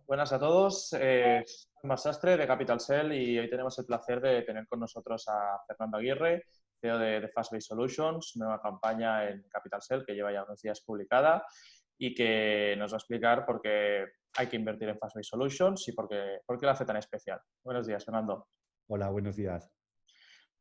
Buenas a todos. Soy Tomás Sastre de Capital Cell y hoy tenemos el placer de tener con nosotros a Fernando Aguirre, CEO de Fastbase Solutions, nueva campaña en Capital Cell que lleva ya unos días publicada y que nos va a explicar por qué hay que invertir en Fastbase Solutions y por qué la hace tan especial. Buenos días, Fernando. Hola, buenos días.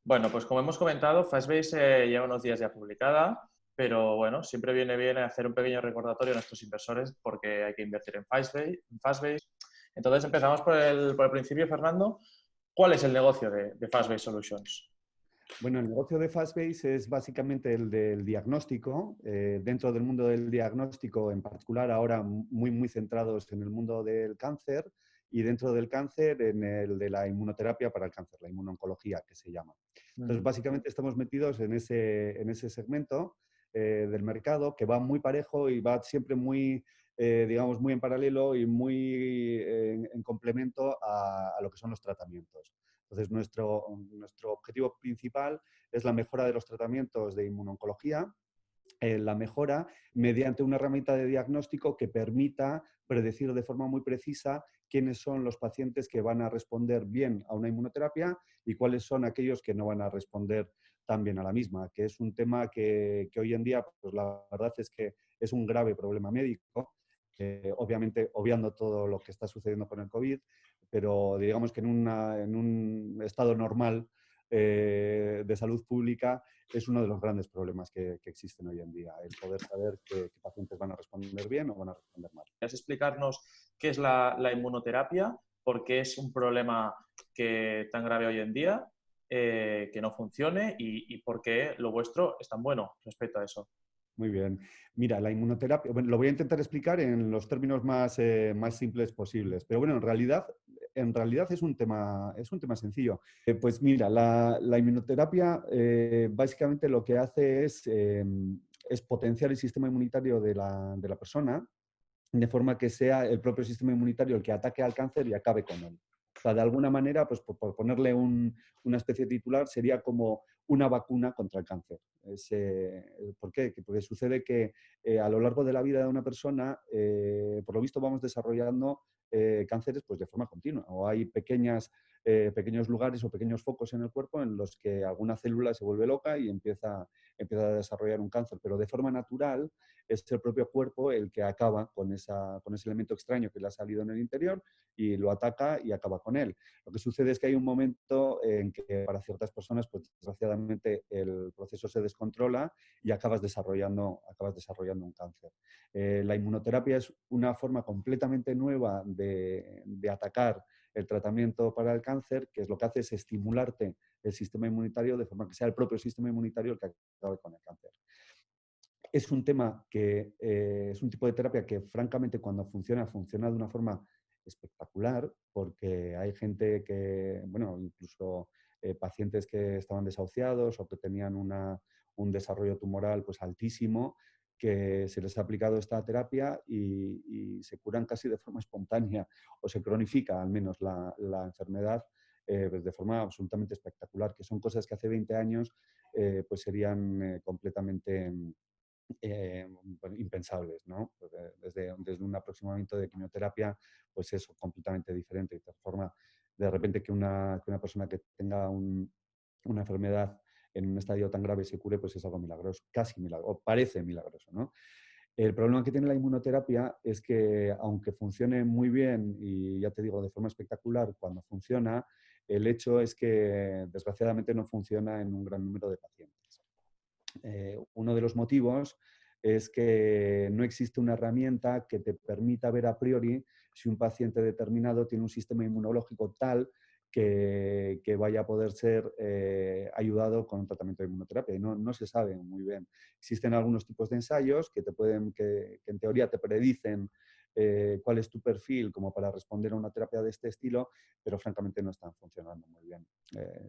Bueno, pues como hemos comentado, Fastbase lleva unos días ya publicada, pero bueno, siempre viene bien hacer un pequeño recordatorio a nuestros inversores porque hay que invertir en Fastbase. Entonces empezamos por el principio, Fernando. ¿Cuál es el negocio de Fastbase Solutions? Bueno, el negocio de Fastbase es básicamente el del diagnóstico. Dentro del mundo del diagnóstico, en particular ahora muy centrados en el mundo del cáncer y dentro del cáncer en el de la inmunoterapia para el cáncer, la inmunoncología que se llama. Entonces, básicamente estamos metidos en ese segmento del mercado que va muy parejo y va siempre muy, digamos, muy en paralelo y muy en complemento a lo que son los tratamientos. Entonces, nuestro objetivo principal es la mejora de los tratamientos de inmunoncología, la mejora mediante una herramienta de diagnóstico que permita predecir de forma muy precisa quiénes son los pacientes que van a responder bien a una inmunoterapia y cuáles son aquellos que no van a responder tan bien a la misma, que es un tema que hoy en día, pues la verdad es que es un grave problema médico, obviamente obviando todo lo que está sucediendo con el COVID, pero digamos que en un estado normal de salud pública es uno de los grandes problemas que existen hoy en día, el poder saber qué pacientes van a responder bien o van a responder mal. ¿Puedes explicarnos qué es la inmunoterapia? ¿Por qué es un problema tan grave hoy en día, que no funcione y por qué lo vuestro es tan bueno respecto a eso? Muy bien. Mira, la inmunoterapia, bueno, lo voy a intentar explicar en los términos más simples posibles, pero bueno, en realidad es un tema sencillo. Pues mira, la inmunoterapia básicamente lo que hace es potenciar el sistema inmunitario de la persona de forma que sea el propio sistema inmunitario el que ataque al cáncer y acabe con él. O sea, de alguna manera, pues por ponerle una especie titular, sería como una vacuna contra el cáncer. ¿Por qué? Porque sucede que a lo largo de la vida de una persona, por lo visto, vamos desarrollando cánceres pues, de forma continua. O hay pequeños lugares o pequeños focos en el cuerpo en los que alguna célula se vuelve loca y empieza a desarrollar un cáncer. Pero de forma natural, es el propio cuerpo el que acaba con ese elemento extraño que le ha salido en el interior y lo ataca y acaba con él. Lo que sucede es que hay un momento en que para ciertas personas, pues desgraciadamente, el proceso se descontrola y acabas desarrollando un cáncer. La inmunoterapia es una forma completamente nueva de atacar el tratamiento para el cáncer, que es lo que hace es estimularte el sistema inmunitario de forma que sea el propio sistema inmunitario el que acabe con el cáncer. Es un tema es un tipo de terapia que, francamente, cuando funciona de una forma espectacular, porque hay gente que, bueno, incluso pacientes que estaban desahuciados o que tenían un desarrollo tumoral pues altísimo, que se les ha aplicado esta terapia y se curan casi de forma espontánea o se cronifica al menos la enfermedad pues de forma absolutamente espectacular, que son cosas que hace 20 años pues serían completamente bueno, impensables, ¿no? Desde un aproximamiento de quimioterapia, pues es completamente diferente. De tal forma, de repente que una persona que tenga una enfermedad en un estadio tan grave se cure, pues es algo milagroso, casi milagroso, o parece milagroso, ¿no? El problema que tiene la inmunoterapia es que, aunque funcione muy bien y, ya te digo, de forma espectacular cuando funciona, el hecho es que, desgraciadamente, no funciona en un gran número de pacientes. Uno de los motivos es que no existe una herramienta que te permita ver a priori si un paciente determinado tiene un sistema inmunológico tal que vaya a poder ser ayudado con un tratamiento de inmunoterapia. Y no se sabe muy bien. Existen algunos tipos de ensayos que en teoría te predicen cuál es tu perfil como para responder a una terapia de este estilo, pero francamente no están funcionando muy bien.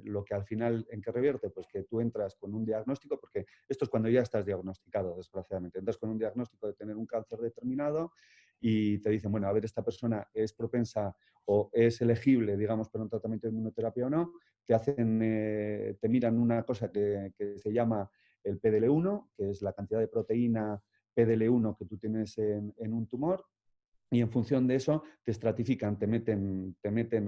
Lo que al final, ¿en qué revierte? Pues que tú entras con un diagnóstico, porque esto es cuando ya estás diagnosticado, desgraciadamente. Entras con un diagnóstico de tener un cáncer determinado y te dicen, bueno, a ver, esta persona es propensa o es elegible, digamos, para un tratamiento de inmunoterapia o no. Te miran una cosa que se llama el PDL1, que es la cantidad de proteína PDL1 que tú tienes en un tumor, y en función de eso te estratifican, te meten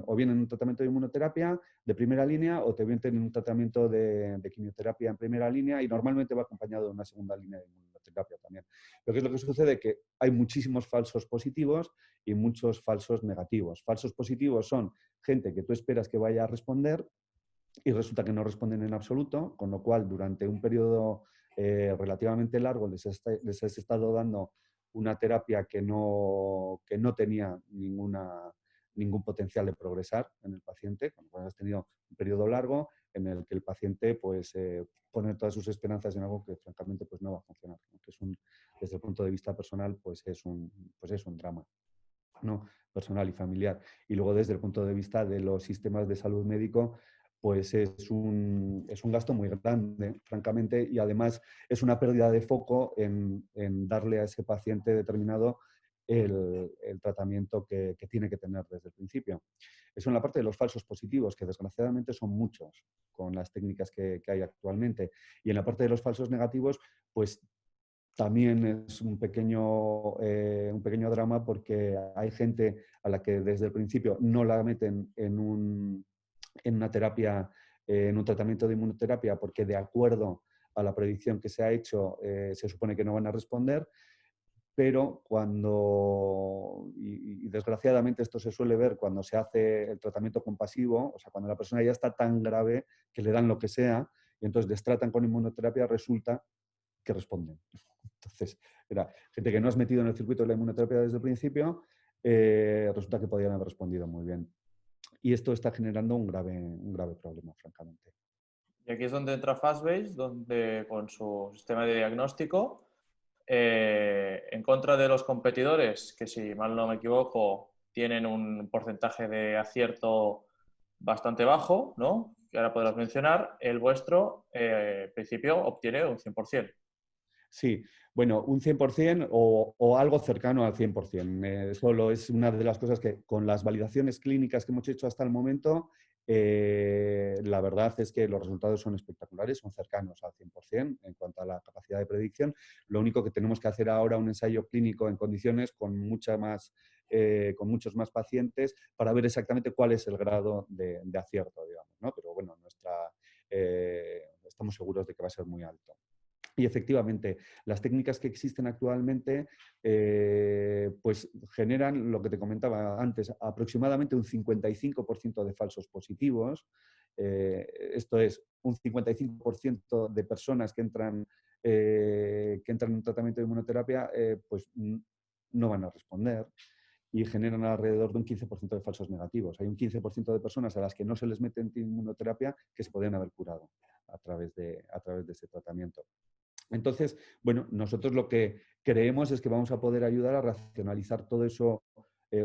o bien en un tratamiento de inmunoterapia de primera línea o te meten en un tratamiento de quimioterapia en primera línea y normalmente va acompañado de una segunda línea de inmunoterapia también. Lo que es lo que sucede es que hay muchísimos falsos positivos y muchos falsos negativos. Falsos positivos son gente que tú esperas que vaya a responder y resulta que no responden en absoluto, con lo cual durante un periodo relativamente largo les has estado dando una terapia que no tenía ningún potencial de progresar en el paciente, con lo cual has tenido un periodo largo en el que el paciente pues, pone todas sus esperanzas en algo que francamente pues, no va a funcionar, ¿no? Que es desde el punto de vista personal pues es un drama, ¿no? Personal y familiar. Y luego desde el punto de vista de los sistemas de salud médico, pues es un gasto muy grande, francamente, y además es una pérdida de foco en darle a ese paciente determinado el tratamiento que tiene que tener desde el principio. Eso en la parte de los falsos positivos, que desgraciadamente son muchos con las técnicas que hay actualmente. Y en la parte de los falsos negativos, pues también es un pequeño drama porque hay gente a la que desde el principio no la meten en una terapia, en un tratamiento de inmunoterapia, porque de acuerdo a la predicción que se ha hecho, se supone que no van a responder, pero y desgraciadamente esto se suele ver cuando se hace el tratamiento compasivo, o sea, cuando la persona ya está tan grave que le dan lo que sea, y entonces les tratan con inmunoterapia, resulta que responden. Entonces, era gente que no has metido en el circuito de la inmunoterapia desde el principio, resulta que podían haber respondido muy bien. Y esto está generando un grave problema, francamente. Y aquí es donde entra Fastbase, donde con su sistema de diagnóstico, en contra de los competidores, que si mal no me equivoco, tienen un porcentaje de acierto bastante bajo, ¿no? Que ahora podrás mencionar, el vuestro, en principio, obtiene un 100%. Sí, bueno, un 100% o algo cercano al 100%. Solo es una de las cosas que con las validaciones clínicas que hemos hecho hasta el momento, la verdad es que los resultados son espectaculares, son cercanos al 100% en cuanto a la capacidad de predicción. Lo único que tenemos que hacer ahora es un ensayo clínico en condiciones con muchos más pacientes para ver exactamente cuál es el grado de acierto, digamos, ¿no? Pero bueno, estamos seguros de que va a ser muy alto. Y efectivamente, las técnicas que existen actualmente pues generan lo que te comentaba antes, aproximadamente un 55% de falsos positivos. Esto es, un 55% de personas que entran en un tratamiento de inmunoterapia pues no van a responder y generan alrededor de un 15% de falsos negativos. Hay un 15% de personas a las que no se les mete en inmunoterapia que se podrían haber curado a través de ese tratamiento. Entonces, bueno, nosotros lo que creemos es que vamos a poder ayudar a racionalizar todo eso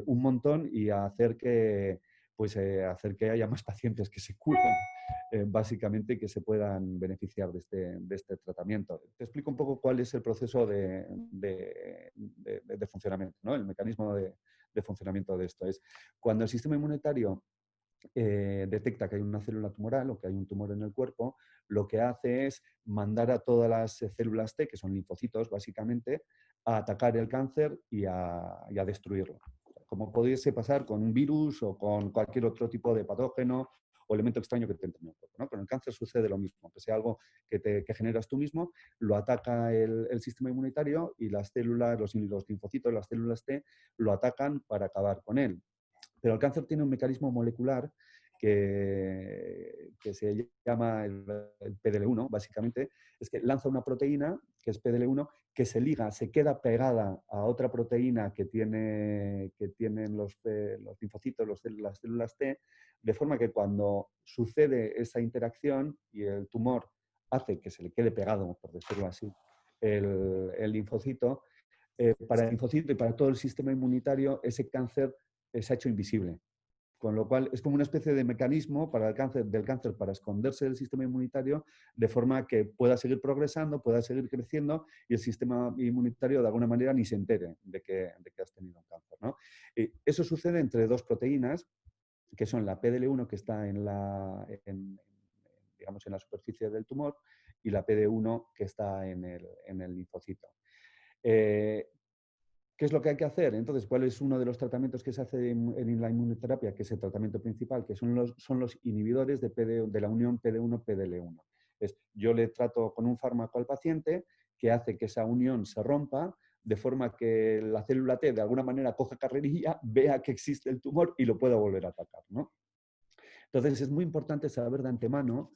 un montón y a hacer que haya más pacientes que se curen, básicamente, que se puedan beneficiar de este tratamiento. Te explico un poco cuál es el proceso de funcionamiento, ¿no? El mecanismo de funcionamiento de esto. Es cuando el sistema inmunitario detecta que hay una célula tumoral o que hay un tumor en el cuerpo, lo que hace es mandar a todas las células T, que son linfocitos básicamente, a atacar el cáncer y a destruirlo. Como pudiese pasar con un virus o con cualquier otro tipo de patógeno o elemento extraño que te entre en el cuerpo, ¿no? Con el cáncer sucede lo mismo, que sea algo que generas tú mismo, lo ataca el sistema inmunitario y las células, los linfocitos, las células T, lo atacan para acabar con él. Pero el cáncer tiene un mecanismo molecular que se llama el PDL1, básicamente, es que lanza una proteína, que es PDL1, que se liga, se queda pegada a otra proteína que tienen los linfocitos, las células T, de forma que cuando sucede esa interacción y el tumor hace que se le quede pegado, por decirlo así, el linfocito, para el linfocito y para todo el sistema inmunitario, ese cáncer se ha hecho invisible. Con lo cual es como una especie de mecanismo para del cáncer para esconderse del sistema inmunitario de forma que pueda seguir progresando, pueda seguir creciendo y el sistema inmunitario de alguna manera ni se entere de que has tenido un cáncer, ¿no? Eso sucede entre dos proteínas que son la PDL1 que está digamos, en la superficie del tumor y la PD1 que está en el linfocito. Eh, ¿Qué es lo que hay que hacer? Entonces, ¿cuál es uno de los tratamientos que se hace en la inmunoterapia, que es el tratamiento principal, que son los inhibidores de la unión PD1-PDL1? Yo le trato con un fármaco al paciente que hace que esa unión se rompa, de forma que la célula T de alguna manera coja carrerilla, vea que existe el tumor y lo pueda volver a atacar, ¿no? Entonces, es muy importante saber de antemano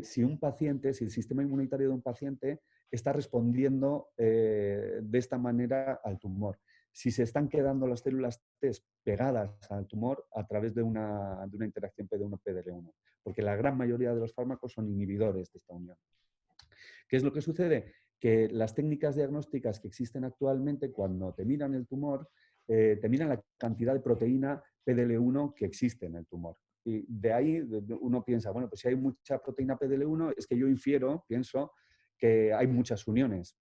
si un paciente, si el sistema inmunitario de un paciente está respondiendo de esta manera al tumor. Si se están quedando las células T pegadas al tumor a través de una interacción PD1-PDL1, porque la gran mayoría de los fármacos son inhibidores de esta unión. ¿Qué es lo que sucede? Que las técnicas diagnósticas que existen actualmente, cuando te miran el tumor, te miran la cantidad de proteína PDL1 que existe en el tumor. Y de ahí uno piensa, bueno, pues si hay mucha proteína PDL1, es que yo pienso que hay muchas uniones.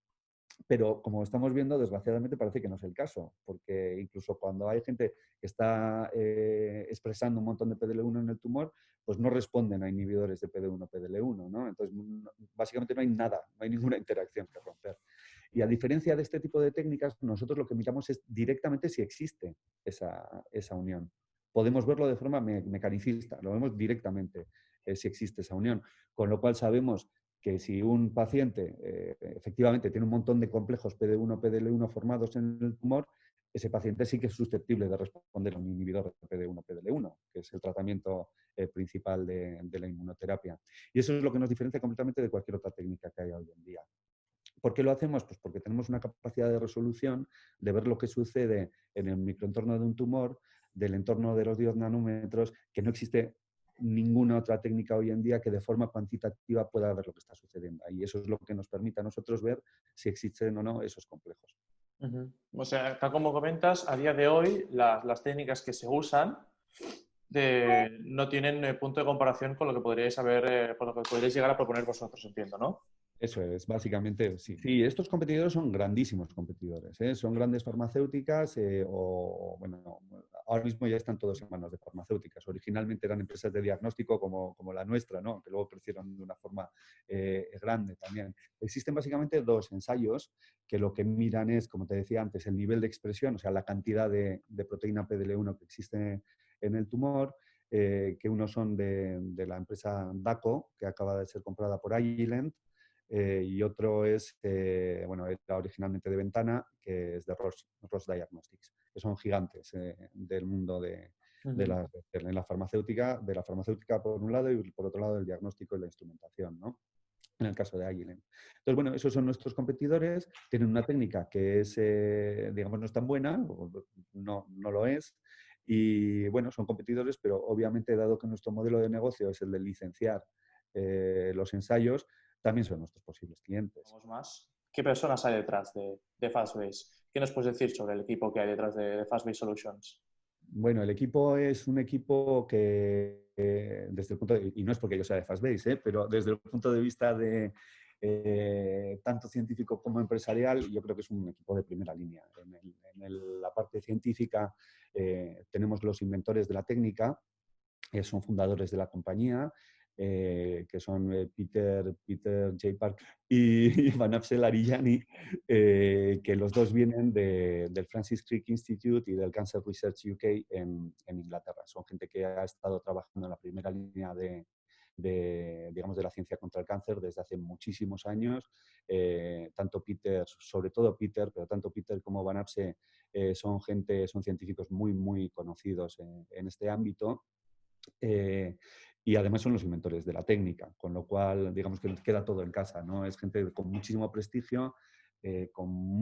Pero como estamos viendo, desgraciadamente parece que no es el caso, porque incluso cuando hay gente que está expresando un montón de PDL1 en el tumor, pues no responden a inhibidores de PD1, PDL1, ¿no? Entonces, básicamente no hay nada, no hay ninguna interacción que romper. Y a diferencia de este tipo de técnicas, nosotros lo que miramos es directamente si existe esa unión. Podemos verlo de forma mecanicista, lo vemos directamente si existe esa unión, con lo cual sabemos que si un paciente efectivamente tiene un montón de complejos PD1, PDL1 formados en el tumor, ese paciente sí que es susceptible de responder a un inhibidor de PD1, PDL1, que es el tratamiento principal de la inmunoterapia. Y eso es lo que nos diferencia completamente de cualquier otra técnica que hay hoy en día. ¿Por qué lo hacemos? Pues porque tenemos una capacidad de resolución de ver lo que sucede en el microentorno de un tumor, del entorno de los 10 nanómetros, que no existe ninguna otra técnica hoy en día que de forma cuantitativa pueda ver lo que está sucediendo. Y eso es lo que nos permite a nosotros ver si existen o no esos complejos. O sea, tal como comentas, a día de hoy las técnicas que se usan no tienen punto de comparación con lo que podríais con lo que podríais llegar a proponer vosotros, entiendo, ¿no? Eso es, básicamente, sí. Sí, estos competidores son grandísimos competidores, ¿eh? Son grandes farmacéuticas bueno, ahora mismo ya están todos en manos de farmacéuticas. Originalmente eran empresas de diagnóstico como la nuestra, ¿no? Que luego crecieron de una forma grande también. Existen básicamente dos ensayos que lo que miran es, como te decía antes, el nivel de expresión, o sea, la cantidad de proteína PDL1 que existe en el tumor, que unos son de la empresa DACO, que acaba de ser comprada por Agilent, y otro es, bueno, era originalmente de Ventana, que es de Roche Diagnostics, que son gigantes del mundo de la farmacéutica por un lado y por otro lado el diagnóstico y la instrumentación, ¿no? En el caso de Agilent. Entonces, bueno, esos son nuestros competidores, tienen una técnica que es, digamos, no es tan buena, no lo es, y bueno, son competidores, pero obviamente, dado que nuestro modelo de negocio es el de licenciar los ensayos, también son nuestros posibles clientes. Vamos más. ¿Qué personas hay detrás de Fastbase? ¿Qué nos puedes decir sobre el equipo que hay detrás de Fastbase Solutions? Bueno, el equipo es un equipo que, desde el punto de, y no es porque yo sea de Fastbase, pero desde el punto de vista de tanto científico como empresarial, yo creo que es un equipo de primera línea. La parte científica tenemos los inventores de la técnica, son fundadores de la compañía, que son Peter J. Park y Vanapsel Ariyani, que los dos vienen del Francis Crick Institute y del Cancer Research UK en Inglaterra. Son gente que ha estado trabajando en la primera línea digamos, de la ciencia contra el cáncer desde hace muchísimos años. Tanto Peter, sobre todo Peter, pero tanto Peter como Vanapse son científicos muy, muy conocidos en este ámbito. Y además son los inventores de la técnica, con lo cual, digamos que queda todo en casa, ¿no? Es gente con muchísimo prestigio, con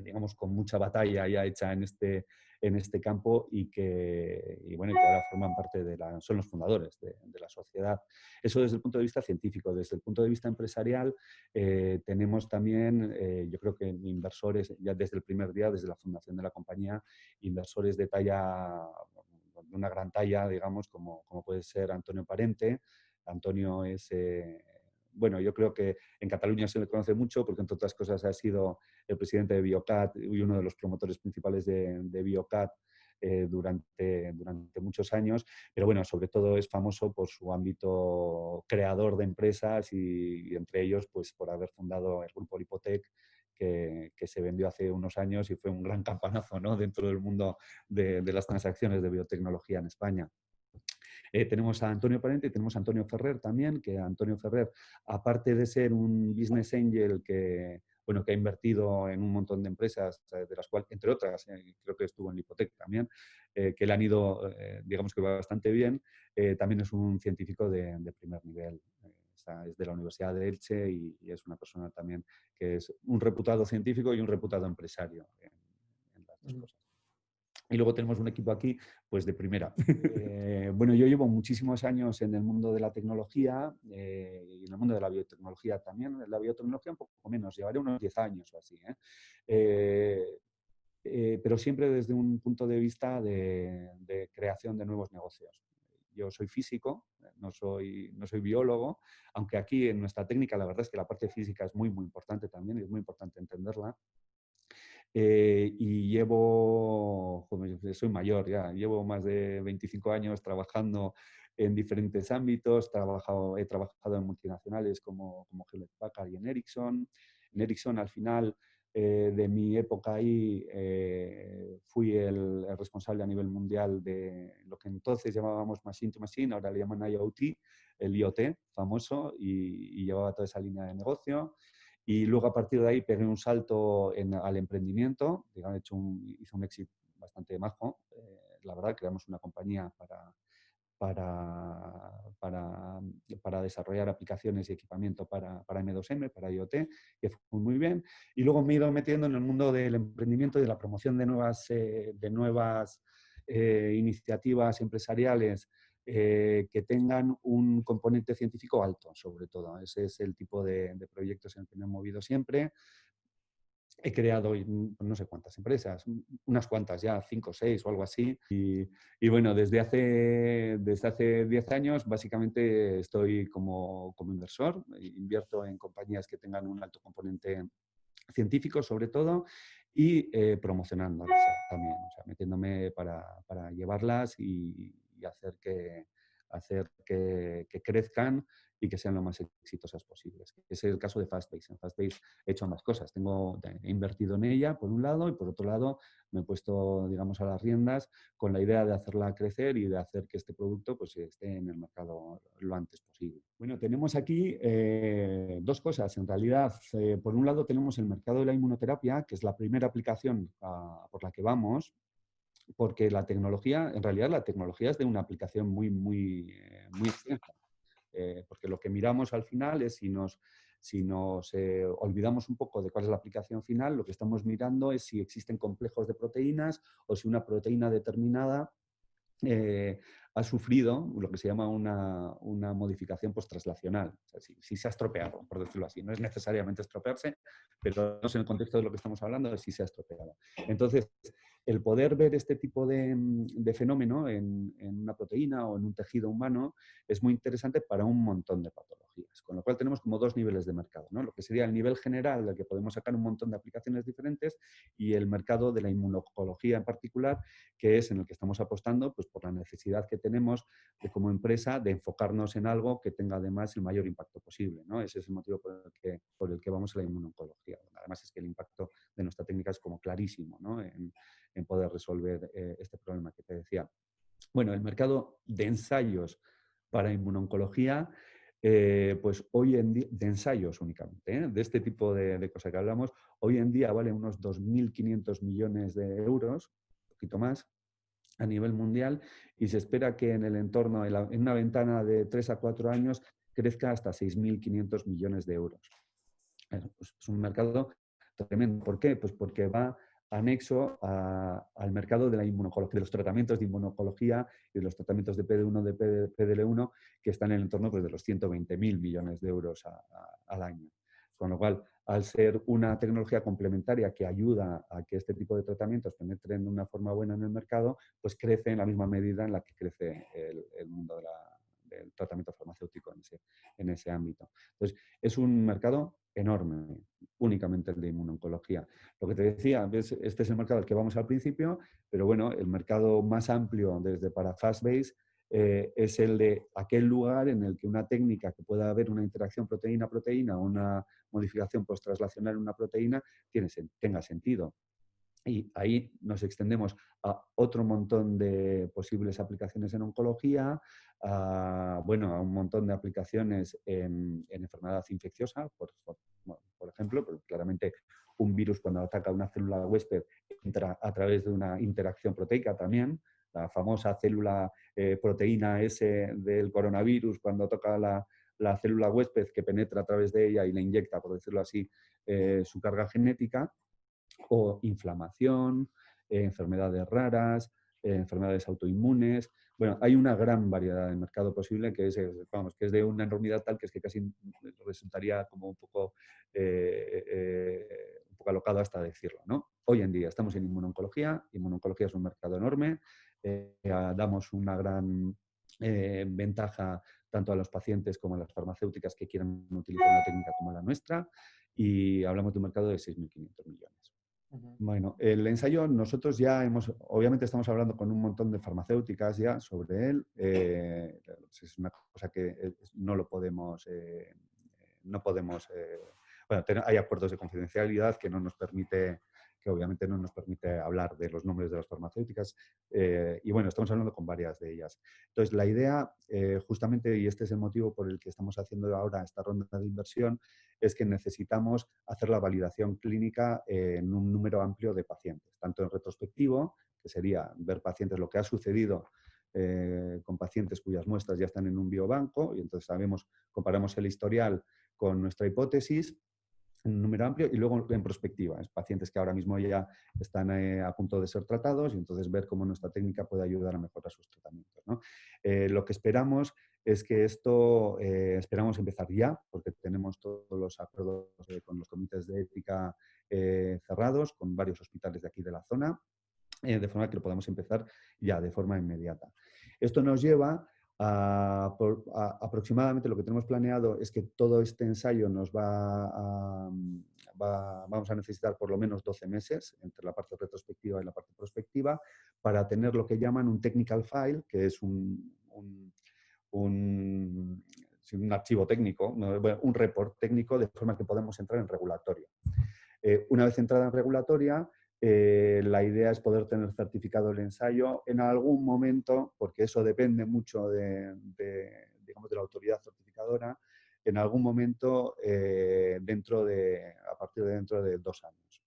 digamos, con mucha batalla ya hecha en este campo bueno, y que ahora forman parte son los fundadores de la sociedad. Eso desde el punto de vista científico. Desde el punto de vista empresarial, tenemos también, yo creo que inversores, ya desde el primer día, desde la fundación de la compañía, inversores de una gran talla, digamos, como puede ser Antonio Parente. Antonio es... bueno, yo creo que en Cataluña se le conoce mucho porque, entre otras cosas, ha sido el presidente de Biocat y uno de los promotores principales de Biocat durante muchos años, pero bueno, sobre todo es famoso por su ámbito creador de empresas y entre ellos, pues, por haber fundado el grupo Lipotec que se vendió hace unos años y fue un gran campanazo, ¿no?, dentro del mundo de las transacciones de biotecnología en España. Tenemos a Antonio Parente y tenemos a Antonio Ferrer también, que Antonio Ferrer, aparte de ser un business angel que, bueno, que ha invertido en un montón de empresas, de las cuales, entre otras, creo que estuvo en Lipotec también, que le han ido, digamos que va bastante bien, también es un científico de primer nivel. Es de la Universidad de Elche y es una persona también que es un reputado científico y un reputado empresario en las dos cosas. Y luego tenemos un equipo aquí, pues de primera. Bueno, yo llevo muchísimos años en el mundo de la tecnología y en el mundo de la biotecnología también. La biotecnología un poco menos, llevaré unos 10 años o así. Pero siempre desde un punto de vista de creación de nuevos negocios. Yo soy físico, no soy biólogo, aunque aquí en nuestra técnica la verdad es que la parte física es muy, muy importante también, y es muy importante entenderla. Y soy mayor ya, llevo más de 25 años trabajando en diferentes ámbitos, he trabajado en multinacionales como Hewlett Packard y en Ericsson. En Ericsson, al final de mi época ahí, fui el responsable a nivel mundial de lo que entonces llamábamos Machine to Machine, ahora le llaman IoT, el IoT famoso, y llevaba toda esa línea de negocio. Y luego a partir de ahí pegué un salto al emprendimiento, digamos, hice un éxito bastante majo. La verdad, creamos una compañía para desarrollar aplicaciones y equipamiento para M2M, para IoT, que fue muy bien. Y luego me he ido metiendo en el mundo del emprendimiento y de la promoción de nuevas iniciativas empresariales que tengan un componente científico alto, sobre todo. Ese es el tipo de proyectos en el que me he movido siempre. He creado no sé cuántas empresas, unas cuantas ya, 5 o 6 o algo así. Y bueno, desde hace 10 años básicamente estoy como inversor. Invierto en compañías que tengan un alto componente científico sobre todo y promocionándolas también, o sea, metiéndome para llevarlas y hacer que crezcan y que sean lo más exitosas posibles. Ese es el caso de Fastbase. En Fastbase he hecho ambas cosas. He invertido en ella, por un lado, y por otro lado me he puesto, digamos, a las riendas con la idea de hacerla crecer y de hacer que este producto pues, esté en el mercado lo antes posible. Bueno, tenemos aquí dos cosas. En realidad, por un lado tenemos el mercado de la inmunoterapia, que es la primera aplicación por la que vamos, porque la tecnología, en realidad la tecnología es de una aplicación muy, muy, muy extensa. Porque lo que miramos al final es si nos olvidamos un poco de cuál es la aplicación final, lo que estamos mirando es si existen complejos de proteínas o si una proteína determinada ha sufrido lo que se llama una modificación post-translacional. O sea, si se ha estropeado, por decirlo así. No es necesariamente estropearse, pero no sé en el contexto de lo que estamos hablando de si se ha estropeado. Entonces, el poder ver este tipo de fenómeno en una proteína o en un tejido humano es muy interesante para un montón de patologías. Con lo cual tenemos como dos niveles de mercado, ¿no? Lo que sería el nivel general del que podemos sacar un montón de aplicaciones diferentes y el mercado de la inmunología en particular, que es en el que estamos apostando pues, por la necesidad que tenemos de, como empresa de enfocarnos en algo que tenga además el mayor impacto posible, ¿no? Ese es el motivo por el que vamos a la inmunología. Además es que el impacto de nuestra técnica es como clarísimo, ¿no? en poder resolver este problema que te decía. Bueno, el mercado de ensayos para inmunología, pues hoy en día, de ensayos únicamente, de este tipo de cosas que hablamos, hoy en día vale unos 2.500 millones de euros, un poquito más, a nivel mundial, y se espera que en el entorno, en una ventana de 3 a 4 años, crezca hasta 6.500 millones de euros. Pues es un mercado tremendo. ¿Por qué? Pues porque va anexo al mercado de la inmunología, de los tratamientos de inmunología y de los tratamientos de PD1, de PDL1, que están en el entorno pues, de los 120.000 millones de euros al año. Con lo cual, al ser una tecnología complementaria que ayuda a que este tipo de tratamientos penetren de una forma buena en el mercado, pues crece en la misma medida en la que crece el mundo del tratamiento farmacéutico en ese ámbito. Entonces, es un mercado enorme, únicamente el de inmunología. Lo que te decía, este es el mercado al que vamos al principio, pero bueno, el mercado más amplio desde para Fastbase es el de aquel lugar en el que una técnica que pueda haber una interacción proteína-proteína o una modificación post-translacional en una proteína tenga sentido. Y ahí nos extendemos a otro montón de posibles aplicaciones en oncología, a un montón de aplicaciones en enfermedad infecciosa, por ejemplo, pero claramente un virus cuando ataca una célula huésped entra a través de una interacción proteica también. La famosa célula proteína S del coronavirus cuando toca la célula huésped que penetra a través de ella y le inyecta, por decirlo así, su carga genética, o inflamación, enfermedades raras, enfermedades autoinmunes. Bueno, hay una gran variedad de mercado posible que es de una enormidad tal que es que casi resultaría como un poco alocado hasta decirlo, ¿no? Hoy en día estamos en inmunoncología. Inmunoncología es un mercado enorme. Damos una gran ventaja tanto a los pacientes como a las farmacéuticas que quieran utilizar una técnica como la nuestra, y hablamos de un mercado de 6.500 millones. Bueno, el ensayo nosotros obviamente estamos hablando con un montón de farmacéuticas ya sobre él. Es una cosa que no podemos, hay acuerdos de confidencialidad que obviamente no nos permite hablar de los nombres de las farmacéuticas, y bueno, estamos hablando con varias de ellas. Entonces, la idea, justamente, y este es el motivo por el que estamos haciendo ahora esta ronda de inversión, es que necesitamos hacer la validación clínica en un número amplio de pacientes, tanto en retrospectivo, que sería ver pacientes, lo que ha sucedido con pacientes cuyas muestras ya están en un biobanco, y entonces comparamos el historial con nuestra hipótesis en un número amplio, y luego en prospectiva, es pacientes que ahora mismo ya están a punto de ser tratados, y entonces ver cómo nuestra técnica puede ayudar a mejorar sus tratamientos, ¿no? Lo que esperamos es que esperamos empezar ya, porque tenemos todos los acuerdos con los comités de ética cerrados, con varios hospitales de aquí de la zona, de forma que lo podamos empezar ya de forma inmediata. Esto nos lleva aproximadamente, lo que tenemos planeado es que todo este ensayo vamos a necesitar por lo menos 12 meses entre la parte retrospectiva y la parte prospectiva para tener lo que llaman un technical file, que es un archivo técnico, un report técnico, de forma que podemos entrar en regulatorio. Una vez entrada en regulatoria, la idea es poder tener certificado el ensayo en algún momento, porque eso depende mucho digamos, de la autoridad certificadora, en algún momento a partir de dentro de 2 años.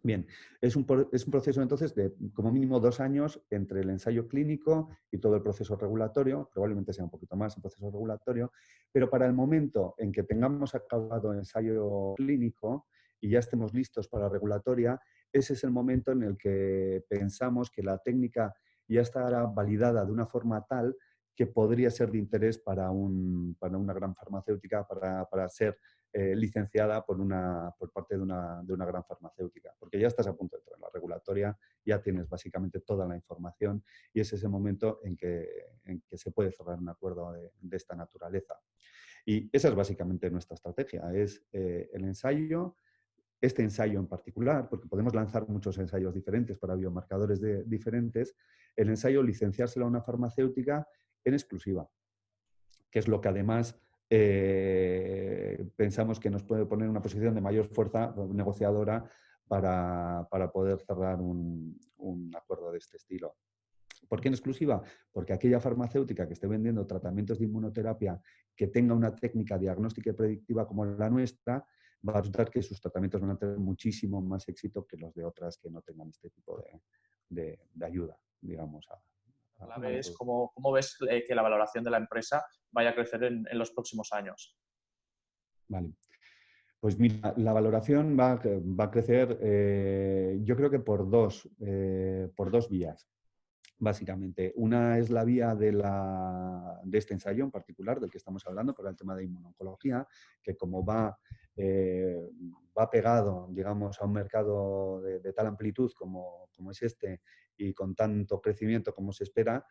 Bien, es un proceso entonces de como mínimo 2 años entre el ensayo clínico y todo el proceso regulatorio, probablemente sea un poquito más el proceso regulatorio, pero para el momento en que tengamos acabado el ensayo clínico y ya estemos listos para la regulatoria, ese es el momento en el que pensamos que la técnica ya estará validada de una forma tal que podría ser de interés para una gran farmacéutica, para ser licenciada por parte de una gran farmacéutica, porque ya estás a punto de entrar en la regulatoria, ya tienes básicamente toda la información, y ese es el momento en que se puede cerrar un acuerdo de esta naturaleza. Y esa es básicamente nuestra estrategia, es el ensayo, este ensayo en particular, porque podemos lanzar muchos ensayos diferentes para biomarcadores diferentes, el ensayo licenciárselo a una farmacéutica en exclusiva, que es lo que además pensamos que nos puede poner en una posición de mayor fuerza negociadora para poder cerrar un acuerdo de este estilo. ¿Por qué en exclusiva? Porque aquella farmacéutica que esté vendiendo tratamientos de inmunoterapia que tenga una técnica diagnóstica y predictiva como la nuestra, va a resultar que sus tratamientos van a tener muchísimo más éxito que los de otras que no tengan este tipo de ayuda, digamos. La clave es cómo ves que la valoración de la empresa vaya a crecer en los próximos años. Vale. Pues mira, la valoración va a crecer, yo creo que por dos vías, básicamente. Una es la vía de este ensayo en particular, del que estamos hablando, para el tema de inmunoncología, que como va pegado, digamos, a un mercado de tal amplitud como es este, y con tanto crecimiento como se espera,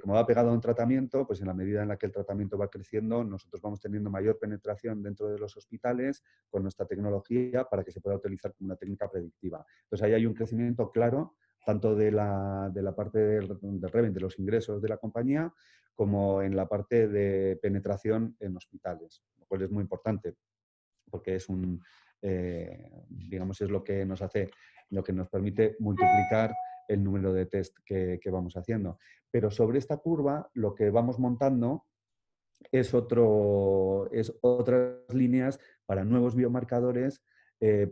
como va pegado a un tratamiento, pues en la medida en la que el tratamiento va creciendo, nosotros vamos teniendo mayor penetración dentro de los hospitales con nuestra tecnología para que se pueda utilizar como una técnica predictiva. Entonces ahí hay un crecimiento claro tanto de la parte del revenue, de los ingresos de la compañía, como en la parte de penetración en hospitales, lo cual es muy importante porque es digamos, es lo que nos hace, lo que nos permite multiplicar el número de test que vamos haciendo. Pero sobre esta curva, lo que vamos montando es otras líneas para nuevos biomarcadores,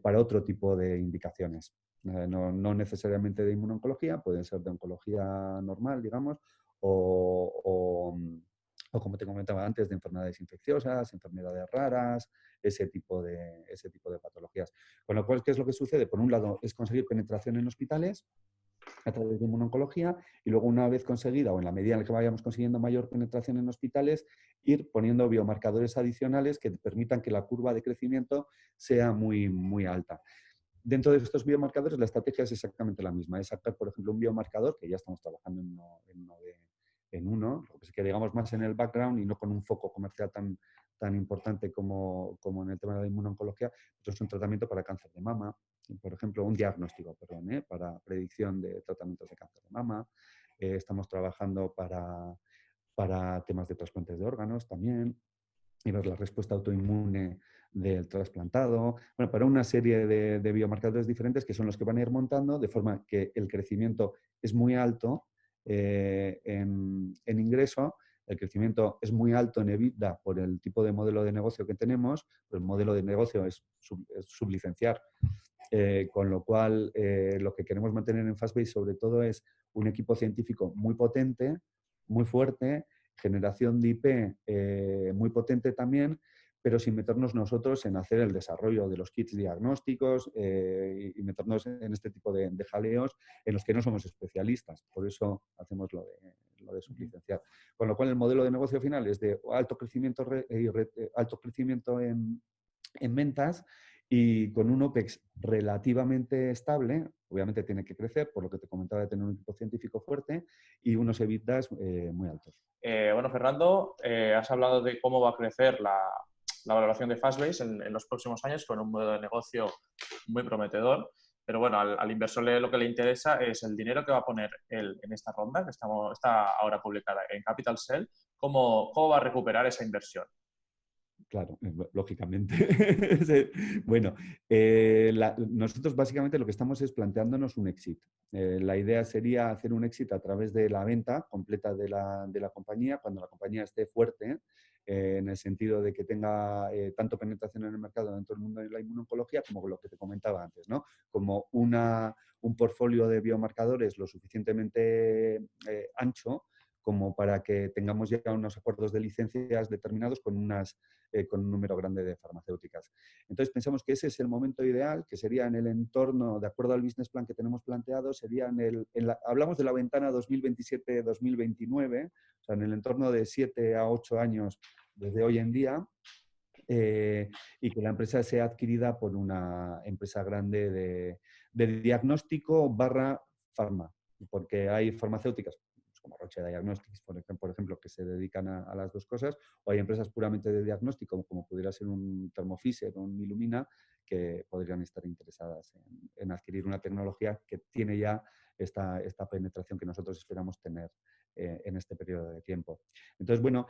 para otro tipo de indicaciones. No necesariamente de inmunoncología, pueden ser de oncología normal, digamos, o como te comentaba antes, de enfermedades infecciosas, enfermedades raras, ese tipo de patologías. Con lo cual, ¿qué es lo que sucede? Por un lado, es conseguir penetración en hospitales a través de inmunoncología y luego, una vez conseguida o en la medida en la que vayamos consiguiendo mayor penetración en hospitales, ir poniendo biomarcadores adicionales que permitan que la curva de crecimiento sea muy, muy alta. Dentro de estos biomarcadores, la estrategia es exactamente la misma. Es sacar, por ejemplo, un biomarcador, que ya estamos trabajando en uno, lo que es que digamos más en el background y no con un foco comercial tan importante como en el tema de la inmunoncología. Esto es un tratamiento para cáncer de mama, por ejemplo, un diagnóstico, perdón, para predicción de tratamientos de cáncer de mama. Estamos trabajando para temas de trasplantes de órganos también, y ver la respuesta autoinmune del trasplantado, bueno, para una serie de biomarcadores diferentes que son los que van a ir montando, de forma que el crecimiento es muy alto en ingreso, el crecimiento es muy alto en EBITDA por el tipo de modelo de negocio que tenemos, el modelo de negocio es sublicenciar, con lo cual lo que queremos mantener en Fastbase sobre todo es un equipo científico muy potente, muy fuerte, generación de IP muy potente también, pero sin meternos nosotros en hacer el desarrollo de los kits diagnósticos y meternos en este tipo de jaleos en los que no somos especialistas. Por eso hacemos lo de sublicenciar. Con lo cual, el modelo de negocio final es de alto crecimiento, alto crecimiento en ventas y con un OPEX relativamente estable. Obviamente tiene que crecer, por lo que te comentaba de tener un equipo científico fuerte, y unos EBITDAs muy altos. Bueno, Fernando, has hablado de cómo va a crecer la valoración de Fastbase en los próximos años con un modelo de negocio muy prometedor. Pero bueno, al inversor lo que le interesa es el dinero que va a poner él en esta ronda, que está ahora publicada en Capital Cell, cómo va a recuperar esa inversión. Claro, lógicamente. Bueno, nosotros básicamente lo que estamos es planteándonos un exit. La idea sería hacer un exit a través de la venta completa de la compañía, cuando la compañía esté fuerte, en el sentido de que tenga tanto penetración en el mercado dentro del mundo de la inmunoncología, como lo que te comentaba antes, ¿no? Como un portfolio de biomarcadores lo suficientemente ancho como para que tengamos ya unos acuerdos de licencias determinados con un número grande de farmacéuticas. Entonces pensamos que ese es el momento ideal, que sería en el entorno, de acuerdo al business plan que tenemos planteado, sería hablamos de la ventana 2027-2029, o sea, en el entorno de 7 a 8 años desde hoy en día, y que la empresa sea adquirida por una empresa grande de diagnóstico barra farma, porque hay farmacéuticas como Roche Diagnostics, por ejemplo, que se dedican a las dos cosas, o hay empresas puramente de diagnóstico, como pudiera ser un Thermo Fisher o un Illumina, que podrían estar interesadas en adquirir una tecnología que tiene ya esta penetración que nosotros esperamos tener en este periodo de tiempo. Entonces, bueno,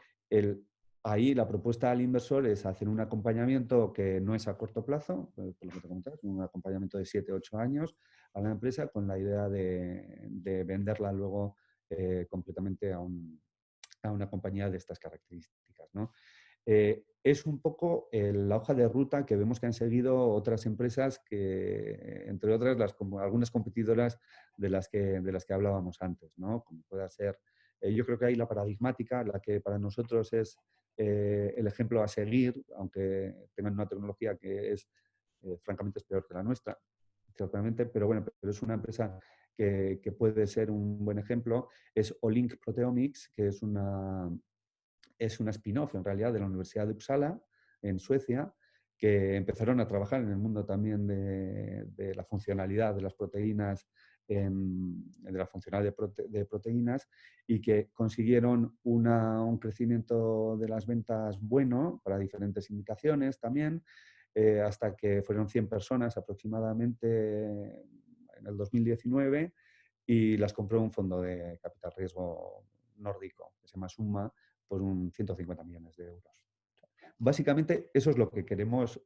ahí la propuesta al inversor es hacer un acompañamiento que no es a corto plazo, por lo que te comentaba, un acompañamiento de 7 o 8 años a la empresa con la idea de venderla luego completamente a una compañía de estas características, ¿no? Es un poco la hoja de ruta que vemos que han seguido otras empresas que, entre otras, algunas competidoras de las que hablábamos antes, ¿no? Como pueda ser, yo creo que hay la paradigmática, la que para nosotros es el ejemplo a seguir, aunque tengan una tecnología que es, francamente, es peor que la nuestra, ciertamente, pero bueno, pero es una empresa que puede ser un buen ejemplo, es Olink Proteomics, que es una spin-off en realidad de la Universidad de Uppsala, en Suecia, que empezaron a trabajar en el mundo también de la funcionalidad de las proteínas, de la funcionalidad de proteínas, y que consiguieron un crecimiento de las ventas bueno para diferentes indicaciones también, hasta que fueron 100 personas aproximadamente en el 2019, y las compró un fondo de capital riesgo nórdico que se llama Summa por 150 millones de euros. Básicamente, eso es lo que queremos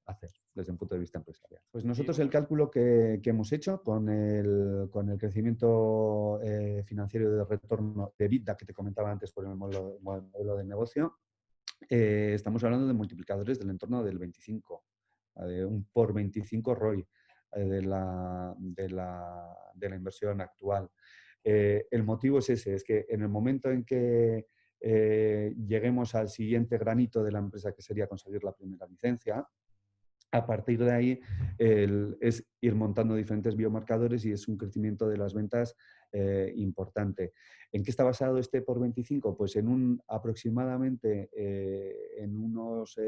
hacer desde un punto de vista empresarial. Pues nosotros el cálculo que hemos hecho con el crecimiento financiero de retorno de EBITDA que te comentaba antes por el modelo de negocio, estamos hablando de multiplicadores del entorno del 25, de un por 25 ROI de la inversión actual. El motivo es ese, es que en el momento en que lleguemos al siguiente granito de la empresa, que sería conseguir la primera licencia, a partir de ahí es ir montando diferentes biomarcadores y es un crecimiento de las ventas importante. ¿En qué está basado este por 25? Pues en aproximadamente en unos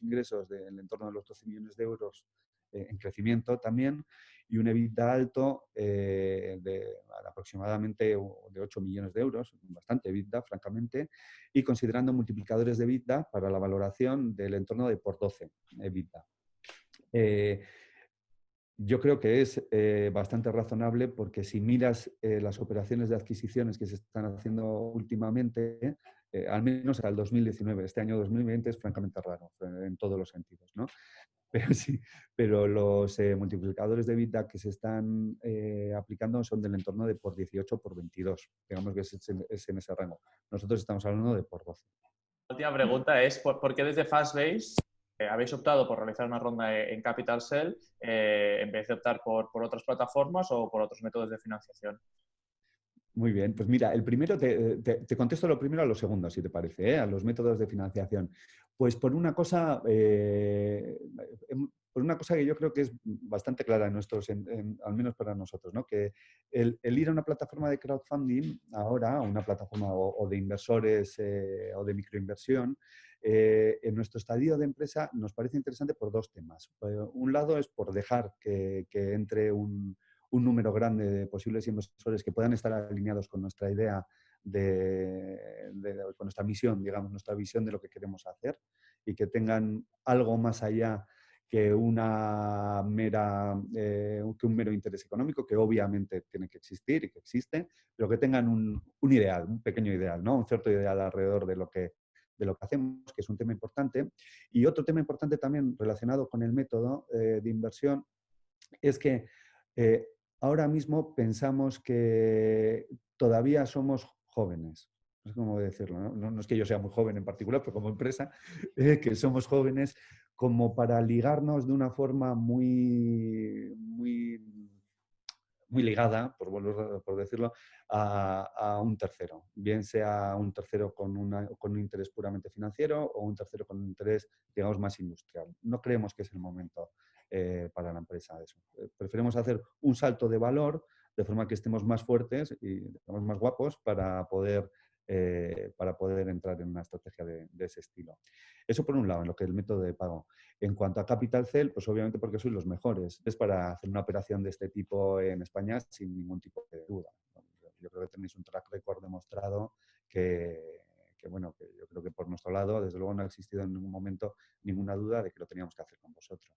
ingresos del entorno de los 12 millones de euros en crecimiento también y un EBITDA alto de aproximadamente de 8 millones de euros, bastante EBITDA, francamente, y considerando multiplicadores de EBITDA para la valoración del entorno de por 12 EBITDA. Yo creo que es bastante razonable porque si miras las operaciones de adquisiciones que se están haciendo últimamente, al menos al 2019, este año 2020 es francamente raro en todos los sentidos, ¿no? Pero sí, pero los multiplicadores de EBITDA que se están aplicando son del entorno de por 18 por 22. Digamos que es en ese rango. Nosotros estamos hablando de por 12. La última pregunta es, ¿por qué desde Fastbase habéis optado por realizar una ronda en Capital Cell en vez de optar por otras plataformas o por otros métodos de financiación? Muy bien, pues mira, el primero te contesto lo primero a lo segundo, si te parece, a los métodos de financiación. Pues por una cosa que yo creo que es bastante clara al menos para nosotros, ¿no? Que el ir a una plataforma de crowdfunding ahora, una plataforma o de inversores o de microinversión, en nuestro estadio de empresa nos parece interesante por dos temas. Un lado es por dejar que entre un número grande de posibles inversores que puedan estar alineados con nuestra idea con nuestra misión, digamos, nuestra visión de lo que queremos hacer y que tengan algo más allá que una que un mero interés económico, que obviamente tiene que existir y que existe, pero que tengan un ideal, un pequeño ideal, ¿no? Un cierto ideal alrededor de lo que hacemos, que es un tema importante. Y otro tema importante también relacionado con el método de inversión es que eh, ahora mismo pensamos que todavía somos jóvenes. No sé cómo decirlo, ¿no? No es que yo sea muy joven en particular, pero como empresa, que somos jóvenes como para ligarnos de una forma muy ligada, por decirlo, a un tercero. Bien sea un tercero con un interés puramente financiero o un tercero con un interés, digamos, más industrial. No creemos que es el momento para la empresa eso. Preferimos hacer un salto de valor de forma que estemos más fuertes y estemos más guapos para poder entrar en una estrategia de ese estilo. Eso por un lado, en lo que es el método de pago. En cuanto a Capital Cell, pues obviamente porque sois los mejores. Es para hacer una operación de este tipo en España sin ningún tipo de duda. Yo creo que tenéis un track record demostrado bueno, que yo creo que por nuestro lado, desde luego, no ha existido en ningún momento ninguna duda de que lo teníamos que hacer con vosotros.